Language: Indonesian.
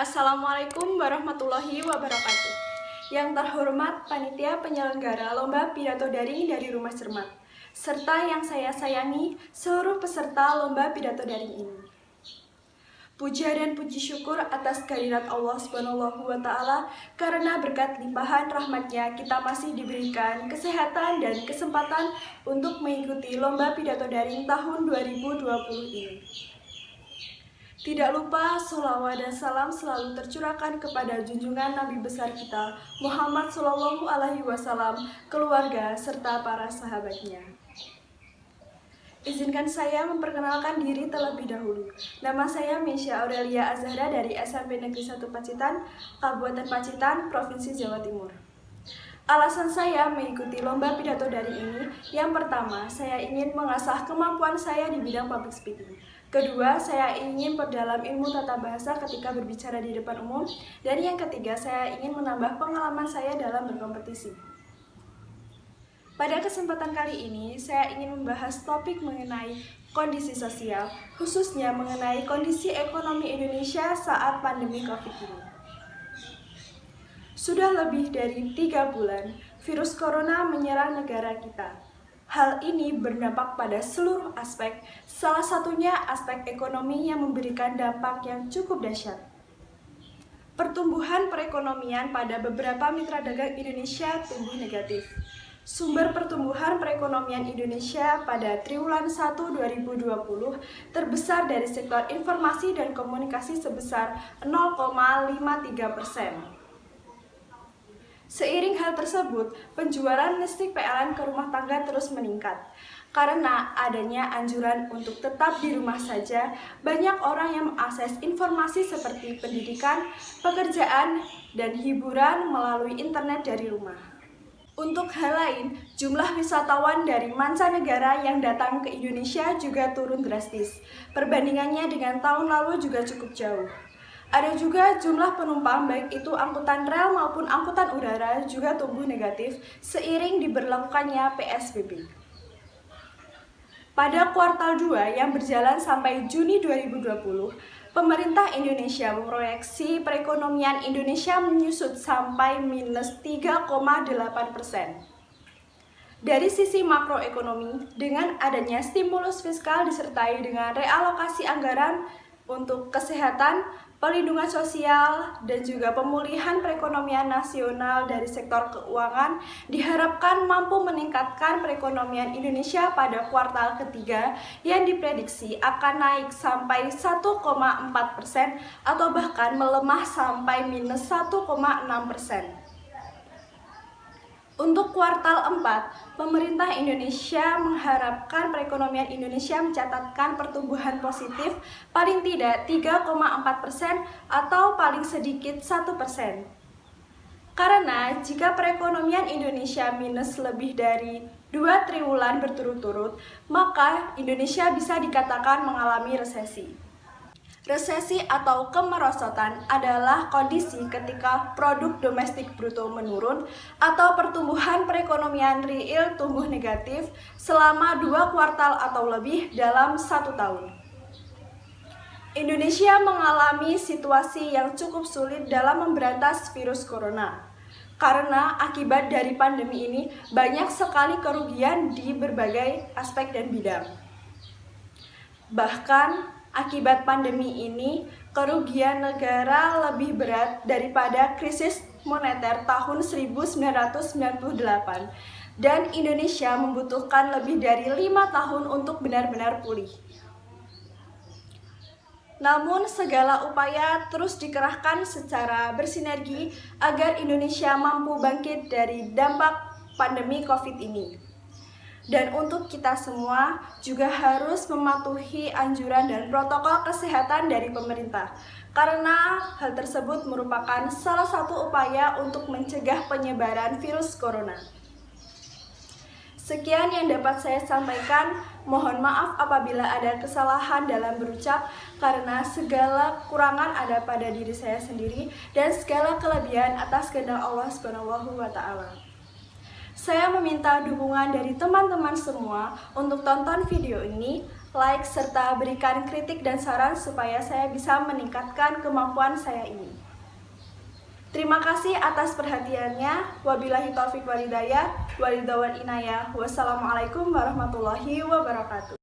Assalamualaikum warahmatullahi wabarakatuh. Yang terhormat Panitia Penyelenggara Lomba Pidato Daring dari Rumah Cermat, serta yang saya sayangi seluruh peserta Lomba Pidato Daring ini. Puja dan puji syukur atas kehadirat Allah SWT karena berkat limpahan rahmatnya kita masih diberikan kesehatan dan kesempatan untuk mengikuti Lomba Pidato Daring tahun 2020 ini. Tidak lupa, sholawat dan salam selalu tercurahkan kepada junjungan Nabi besar kita, Muhammad SAW, keluarga, serta para sahabatnya. Izinkan saya memperkenalkan diri terlebih dahulu. Nama saya Mesya Aurelia Azahra dari SMP Negeri 1 Pacitan, Kabupaten Pacitan, Provinsi Jawa Timur. Alasan saya mengikuti Lomba Pidato Daring ini, yang pertama, saya ingin mengasah kemampuan saya di bidang public speaking. Kedua, saya ingin perdalam ilmu tata bahasa ketika berbicara di depan umum. Dan yang ketiga, saya ingin menambah pengalaman saya dalam berkompetisi. Pada kesempatan kali ini, saya ingin membahas topik mengenai kondisi sosial, khususnya mengenai kondisi ekonomi Indonesia saat pandemi COVID ini. Sudah lebih dari 3 bulan, virus corona menyerang negara kita. Hal ini berdampak pada seluruh aspek, salah satunya aspek ekonomi yang memberikan dampak yang cukup dahsyat. Pertumbuhan perekonomian pada beberapa mitra dagang Indonesia tumbuh negatif. Sumber pertumbuhan perekonomian Indonesia pada triwulan 1 2020 terbesar dari sektor informasi dan komunikasi sebesar 0,53%. Seiring hal tersebut, penjualan listrik PLN ke rumah tangga terus meningkat. Karena adanya anjuran untuk tetap di rumah saja, banyak orang yang mengakses informasi seperti pendidikan, pekerjaan, dan hiburan melalui internet dari rumah. Untuk hal lain, jumlah wisatawan dari mancanegara yang datang ke Indonesia juga turun drastis. Perbandingannya dengan tahun lalu juga cukup jauh. Ada juga jumlah penumpang baik itu angkutan rel maupun angkutan udara juga tumbuh negatif seiring diberlakukannya PSBB. Pada kuartal 2 yang berjalan sampai Juni 2020, pemerintah Indonesia memproyeksi perekonomian Indonesia menyusut sampai minus 3,8%. Dari sisi makroekonomi, dengan adanya stimulus fiskal disertai dengan realokasi anggaran untuk kesehatan, perlindungan sosial, dan juga pemulihan perekonomian nasional dari sektor keuangan diharapkan mampu meningkatkan perekonomian Indonesia pada kuartal ketiga yang diprediksi akan naik sampai 1,4% atau bahkan melemah sampai minus 1,6%. Untuk kuartal 4, pemerintah Indonesia mengharapkan perekonomian Indonesia mencatatkan pertumbuhan positif paling tidak 3,4% atau paling sedikit 1%. Karena jika perekonomian Indonesia minus lebih dari 2 triwulan berturut-turut, maka Indonesia bisa dikatakan mengalami resesi. Resesi atau kemerosotan adalah kondisi ketika produk domestik bruto menurun atau pertumbuhan perekonomian real tumbuh negatif selama 2 kuartal atau lebih dalam 1 tahun. Indonesia mengalami situasi yang cukup sulit dalam memberantas virus corona. Karena akibat dari pandemi ini banyak sekali kerugian di berbagai aspek dan bidang. Bahkan akibat pandemi ini, kerugian negara lebih berat daripada krisis moneter tahun 1998 dan Indonesia membutuhkan lebih dari 5 tahun untuk benar-benar pulih. Namun segala upaya terus dikerahkan secara bersinergi agar Indonesia mampu bangkit dari dampak pandemi COVID ini. Dan untuk kita semua juga harus mematuhi anjuran dan protokol kesehatan dari pemerintah. Karena hal tersebut merupakan salah satu upaya untuk mencegah penyebaran virus corona. Sekian yang dapat saya sampaikan. Mohon maaf apabila ada kesalahan dalam berucap karena segala kurangan ada pada diri saya sendiri dan segala kelebihan atas kehendak Allah SWT. Saya meminta dukungan dari teman-teman semua untuk tonton video ini like, serta berikan kritik dan saran supaya saya bisa meningkatkan kemampuan saya ini. Terima kasih atas perhatiannya. Wabillahi taufiq walhidayah. Wassalamualaikum warahmatullahi wabarakatuh.